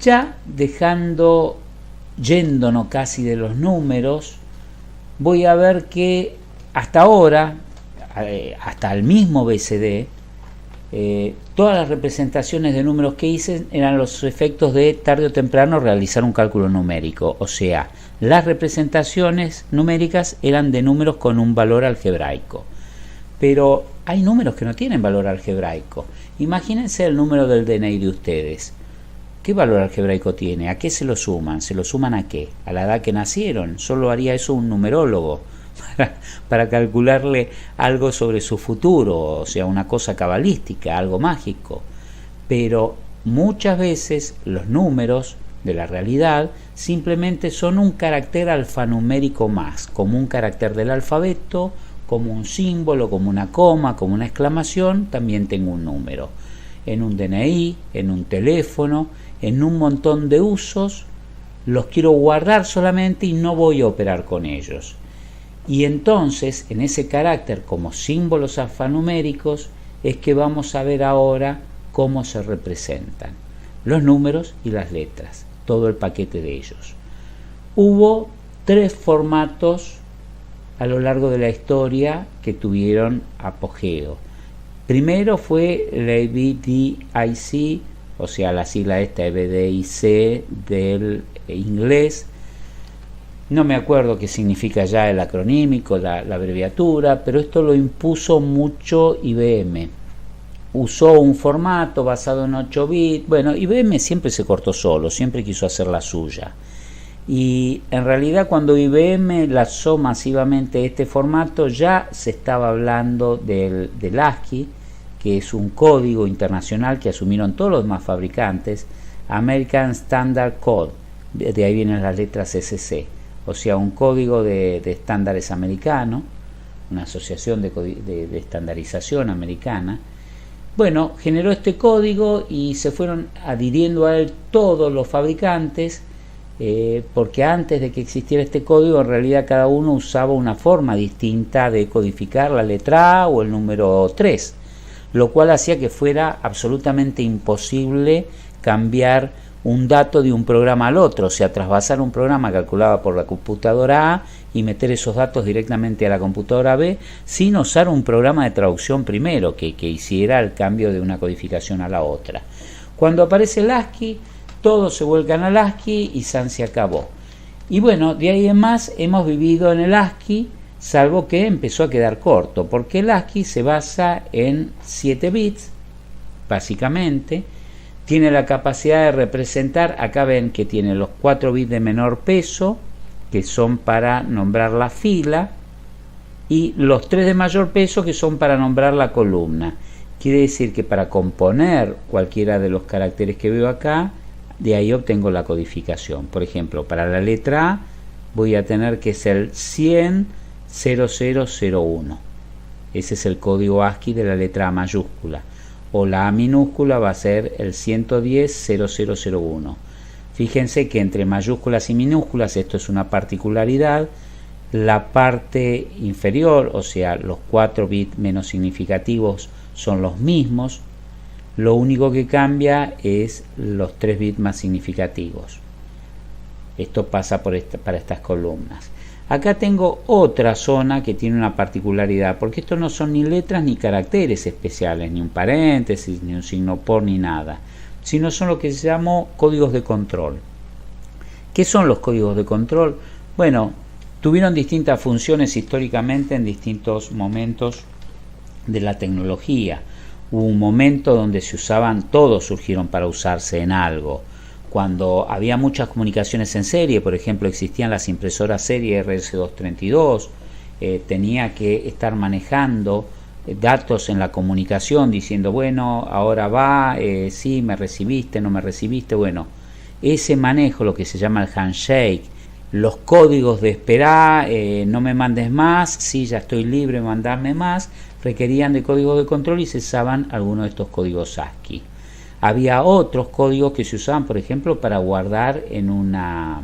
Ya yéndonos casi de los números, voy a ver que hasta ahora, hasta el mismo BCD, todas las representaciones de números que hice eran los efectos de tarde o temprano realizar un cálculo numérico, o sea, las representaciones numéricas eran de números con un valor algebraico. Pero hay números que no tienen valor algebraico. Imagínense el número del DNI de ustedes. ¿Qué valor algebraico tiene? ¿A qué se lo suman? ¿Se lo suman a qué? ¿A la edad que nacieron? Solo haría eso un numerólogo para calcularle algo sobre su futuro, o sea, una cosa cabalística, algo mágico. Pero muchas veces los números de la realidad simplemente son un carácter alfanumérico más, como un carácter del alfabeto, como un símbolo, como una coma, como una exclamación. También tengo un número en un DNI, en un teléfono, en un montón de usos. Los quiero guardar solamente y no voy a operar con ellos. Y entonces, en ese carácter como símbolos alfanuméricos, es que vamos a ver ahora cómo se representan los números y las letras, todo el paquete de ellos. Hubo 3 formatos a lo largo de la historia que tuvieron apogeo. Primero fue la EBDIC, o sea, la sigla esta EBDIC del inglés. No me acuerdo qué significa ya el acronímico, la abreviatura, pero esto lo impuso mucho IBM. Usó un formato basado en 8 bits. Bueno, IBM siempre se cortó solo, siempre quiso hacer la suya. Y en realidad cuando IBM lanzó masivamente este formato ya se estaba hablando del ASCII, que es un código internacional que asumieron todos los demás fabricantes, American Standard Code, de ahí vienen las letras SC, o sea, un código de estándares americano, una asociación de estandarización americana. Bueno, generó este código y se fueron adhiriendo a él todos los fabricantes, porque antes de que existiera este código en realidad cada uno usaba una forma distinta de codificar la letra A o el número 3, lo cual hacía que fuera absolutamente imposible cambiar un dato de un programa al otro, o sea, trasvasar un programa calculado por la computadora A y meter esos datos directamente a la computadora B sin usar un programa de traducción primero que hiciera el cambio de una codificación a la otra. Cuando aparece el ASCII, todos se vuelcan al ASCII y SAN se acabó. Y bueno, de ahí en más hemos vivido en el ASCII, salvo que empezó a quedar corto, porque el ASCII se basa en 7 bits, básicamente. Tiene la capacidad de representar, acá ven que tiene los 4 bits de menor peso, que son para nombrar la fila, y los 3 de mayor peso, que son para nombrar la columna. Quiere decir que para componer cualquiera de los caracteres que veo acá, de ahí obtengo la codificación. Por ejemplo, para la letra A voy a tener que ser el 1000001. Ese es el código ASCII de la letra A mayúscula. O la A minúscula va a ser el 1100001. Fíjense que entre mayúsculas y minúsculas, esto es una particularidad, la parte inferior, o sea, los 4 bits menos significativos son los mismos. Lo único que cambia es los 3 bits más significativos. Esto pasa para estas columnas. Acá tengo otra zona que tiene una particularidad, porque estos no son ni letras ni caracteres especiales, ni un paréntesis, ni un signo por, ni nada, sino son lo que se llamó códigos de control. ¿Qué son los códigos de control? Bueno, tuvieron distintas funciones históricamente en distintos momentos de la tecnología. Hubo un momento donde se usaban, todos surgieron para usarse en algo. Cuando había muchas comunicaciones en serie, por ejemplo, existían las impresoras serie RS232, tenía que estar manejando datos en la comunicación, diciendo, bueno, ahora va, sí, me recibiste, no me recibiste. Bueno, ese manejo, lo que se llama el handshake, los códigos de esperar, no me mandes más, sí, ya estoy libre, mandadme más, requerían de códigos de control y se usaban algunos de estos códigos ASCII. Había otros códigos que se usaban, por ejemplo, para guardar en una...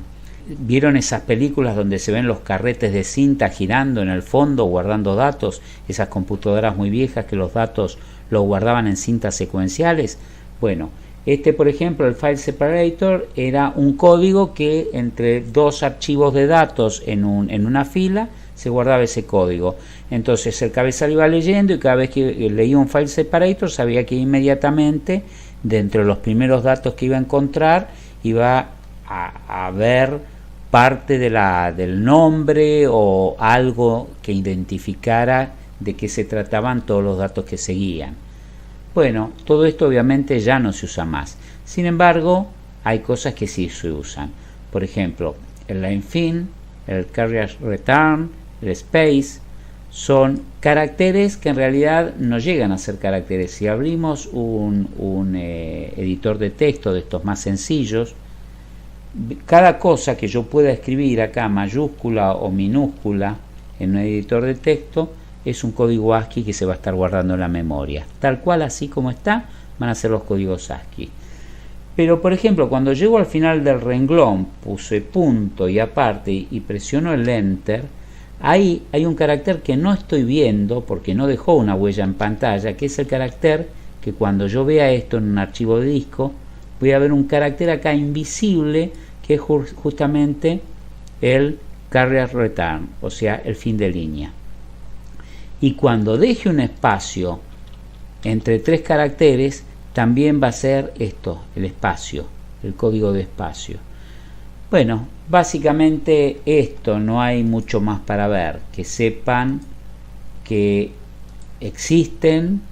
¿Vieron esas películas donde se ven los carretes de cinta girando en el fondo, guardando datos? Esas computadoras muy viejas que los datos los guardaban en cintas secuenciales. Bueno, Este, por ejemplo, el file separator era un código que entre dos archivos de datos en una fila se guardaba ese código. Entonces el cabezal iba leyendo y cada vez que leía un file separator sabía que inmediatamente, dentro de los primeros datos que iba a encontrar, iba a ver parte del nombre o algo que identificara de qué se trataban todos los datos que seguían. Bueno, todo esto obviamente ya no se usa más. Sin embargo, hay cosas que sí se usan. Por ejemplo, el line-fin, el carrier return, el space, son caracteres que en realidad no llegan a ser caracteres. Si abrimos un editor de texto de estos más sencillos, cada cosa que yo pueda escribir acá, mayúscula o minúscula, en un editor de texto, es un código ASCII que se va a estar guardando en la memoria. Tal cual, así como está, van a ser los códigos ASCII. Pero, por ejemplo, cuando llego al final del renglón, puse punto y aparte y presiono el Enter, ahí hay un carácter que no estoy viendo porque no dejó una huella en pantalla, que es el carácter que cuando yo vea esto en un archivo de disco, voy a ver un carácter acá invisible que es justamente el carrier return, o sea, el fin de línea. Y cuando deje un espacio entre tres caracteres, también va a ser esto, el espacio, el código de espacio. Bueno, básicamente esto, no hay mucho más para ver. Que sepan que existen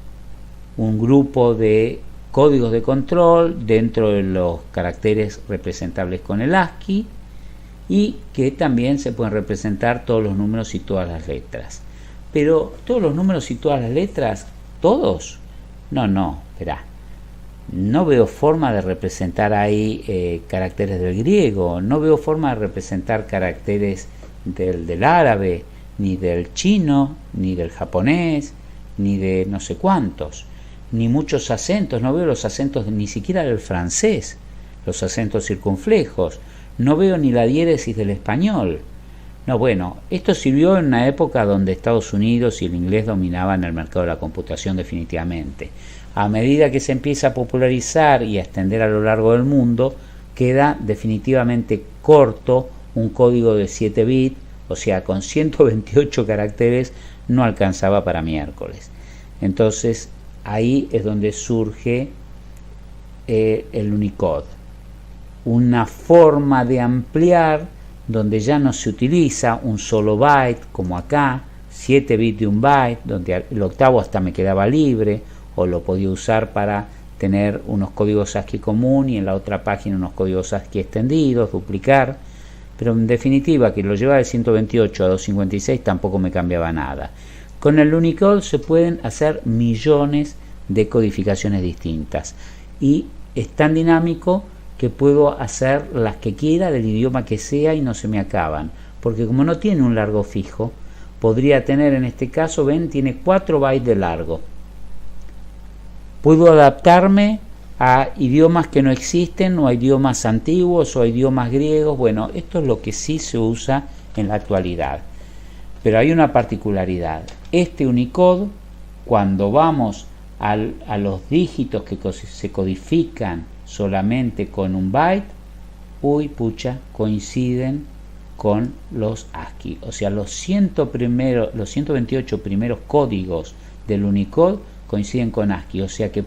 un grupo de códigos de control dentro de los caracteres representables con el ASCII y que también se pueden representar todos los números y todas las letras. Pero todos los números y todas las letras, ¿todos? No, espera. No veo forma de representar ahí caracteres del griego, no veo forma de representar caracteres del árabe, ni del chino, ni del japonés, ni de no sé cuántos, ni muchos acentos, no veo los acentos ni siquiera del francés, los acentos circunflejos, no veo ni la diéresis del español. No, bueno, esto sirvió en una época donde Estados Unidos y el inglés dominaban el mercado de la computación definitivamente. A medida que se empieza a popularizar y a extender a lo largo del mundo, queda definitivamente corto un código de 7 bits, o sea, con 128 caracteres no alcanzaba para miércoles. Entonces, ahí es donde surge el Unicode. Una forma de ampliar donde ya no se utiliza un solo byte, como acá, 7 bits de un byte, donde el octavo hasta me quedaba libre, o lo podía usar para tener unos códigos ASCII común y en la otra página unos códigos ASCII extendidos, duplicar, pero en definitiva que lo llevaba de 128 a 256 tampoco me cambiaba nada. Con el Unicode se pueden hacer millones de codificaciones distintas y es tan dinámico que puedo hacer las que quiera del idioma que sea y no se me acaban, porque como no tiene un largo fijo, podría tener en este caso, ven, tiene 4 bytes de largo. Puedo adaptarme a idiomas que no existen, o a idiomas antiguos, o a idiomas griegos. Bueno, esto es lo que sí se usa en la actualidad. Pero hay una particularidad. Este Unicode, cuando vamos a los dígitos que se codifican solamente con un byte, coinciden con los ASCII. O sea, los 128 primeros códigos del Unicode coinciden con ASCII. O sea que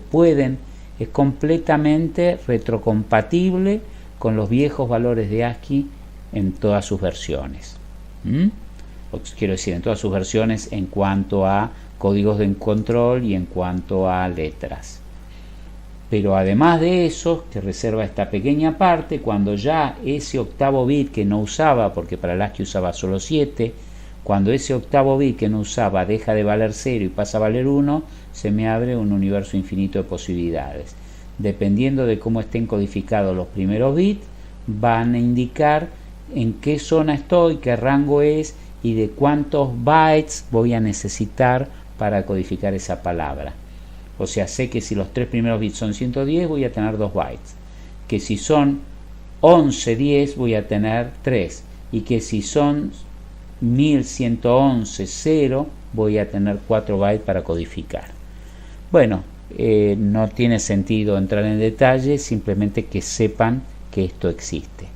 es completamente retrocompatible con los viejos valores de ASCII en todas sus versiones. Quiero decir, en todas sus versiones en cuanto a códigos de control y en cuanto a letras. Pero además de eso, que reserva esta pequeña parte, cuando ya ese octavo bit que no usaba, porque para el ASCII usaba solo 7, cuando ese octavo bit que no usaba deja de valer 0 y pasa a valer 1, se me abre un universo infinito de posibilidades. Dependiendo de cómo estén codificados los primeros bits, van a indicar en qué zona estoy, qué rango es y de cuántos bytes voy a necesitar para codificar esa palabra. O sea, sé que si los 3 primeros bits son 110, voy a tener 2 bytes. Que si son 1110, voy a tener 3. Y que si son 1111, 0, voy a tener 4 bytes para codificar. Bueno, no tiene sentido entrar en detalle, simplemente que sepan que esto existe.